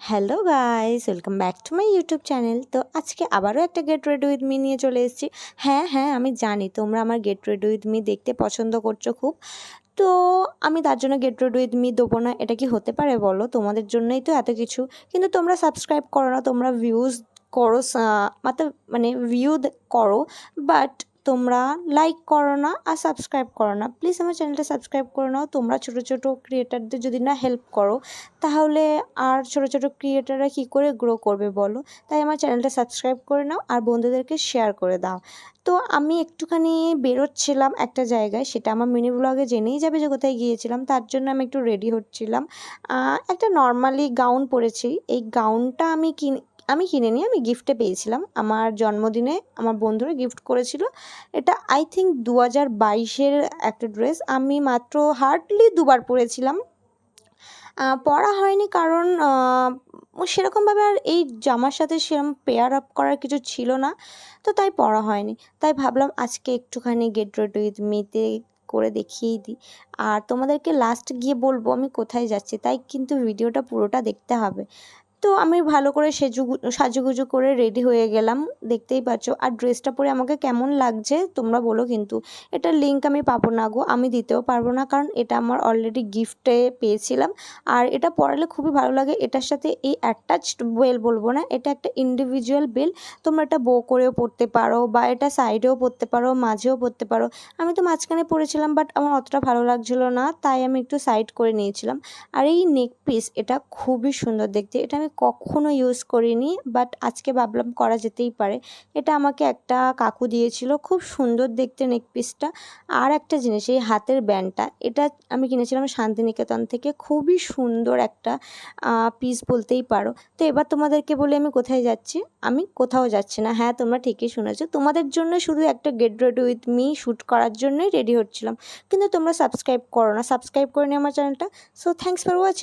Hello guys, welcome back to my YouTube channel. তো আজকে আবারও একটা গেট রেডি উইথ মি নিয়ে চলে এসেছি। হ্যাঁ, আমি জানি তোমরা আমার গেট রেডি উইথ মি দেখতে পছন্দ করছো খুব। তো আমি তার জন্য গেট রেডি উইথ মি দেবো না, এটা কি হতে পারে বলো? তোমাদের জন্যই তো এত কিছু, কিন্তু তোমরা সাবস্ক্রাইব করো না, তোমরা ভিউজ করো, মানে ভিউ করো, বাট তোমরা লাইক করো না আর সাবস্ক্রাইব করো না। প্লিজ আমার চ্যানেলটা সাবস্ক্রাইব করে নাও। তোমরা ছোটো ছোটো ক্রিয়েটারদের যদি না হেল্প করো, তাহলে আর ছোটো ছোটো ক্রিয়েটাররা কী করে গ্রো করবে বলো? তাই আমার চ্যানেলটা সাবস্ক্রাইব করে নাও আর বন্ধুদেরকে শেয়ার করে দাও। তো আমি একটুখানি বেরোচ্ছিলাম একটা জায়গায়, সেটা আমার মিনি ব্লগে জেনেই যাবে যে কোথায় গিয়েছিলাম। তার জন্য আমি একটু রেডি হচ্ছিলাম। একটা নর্মালি গাউন পরেছি। এই গাউনটা আমি কিনিনি, আমি গিফটে পেয়েছিলাম। আমার জন্মদিনে আমার বন্ধুরা গিফট করেছিল। এটা আই থিঙ্ক 2022-এর একটা ড্রেস। আমি মাত্র হার্ডলি দুবার পরেছিলাম, পরা হয়নি, কারণ সেরকমভাবে আর এই জামার সাথে সেরকম পেয়ার আপ করার কিছু ছিল না, তো তাই পরা হয়নি। তাই ভাবলাম আজকে একটুখানি গেট রেডি উইথ মিতে করে দেখিয়েই দিই। আর তোমাদেরকে লাস্ট গিয়ে বলবো আমি কোথায় যাচ্ছি, তাই কিন্তু ভিডিওটা পুরোটা দেখতে হবে। তো আমি ভালো করে সাজুগুজু করে রেডি হয়ে গেলাম, দেখতেই পাচ্ছ। আর ড্রেসটা পরে আমাকে কেমন লাগছে তোমরা বলো কিন্তু। এটার লিঙ্ক আমি পাবো না গো, আমি দিতেও পারবো না, কারণ এটা আমার অলরেডি গিফটে পেয়েছিলাম। আর এটা পরালে খুবই ভালো লাগে। এটার সাথে এই অ্যাটাচড বেল বলবো না, এটা একটা ইন্ডিভিজুয়াল বেল। তোমরা এটা বো করেও পরতে পারো, বা এটা সাইডেও পরতে পারো, মাঝেও পরতে পারো। আমি তো মাঝখানে পরেছিলাম, বাট আমার অতটা ভালো লাগছিলো না, তাই আমি একটু সাইড করে নিয়েছিলাম। আর এই নেক পিস, এটা খুবই সুন্দর দেখতে। এটা আমি কখনো ইউজ করিনি, বাট আজকে ভাবলাম করা যেতেই পারে। এটা আমাকে একটা কাকু দিয়েছিল, খুব সুন্দর দেখতে নেক পিসটা। আর একটা জিনিস, এই হাতের ব্যান্ডটা, এটা আমি কিনেছিলাম শান্তিনিকেতন থেকে। খুবই সুন্দর একটা পিস বলতেই পারো। তো এবার তোমাদেরকে বলি আমি কোথায় যাচ্ছি। আমি কোথাও যাচ্ছি না। হ্যাঁ, তোমরা ঠিকই শুনেছো, তোমাদের জন্য শুধু একটা get ready with me shoot করার জন্যই রেডি হচ্ছিলাম। কিন্তু তোমরা সাবস্ক্রাইব করো না, সাবস্ক্রাইব করে নিও আমার চ্যানেলটা। So thanks for watching.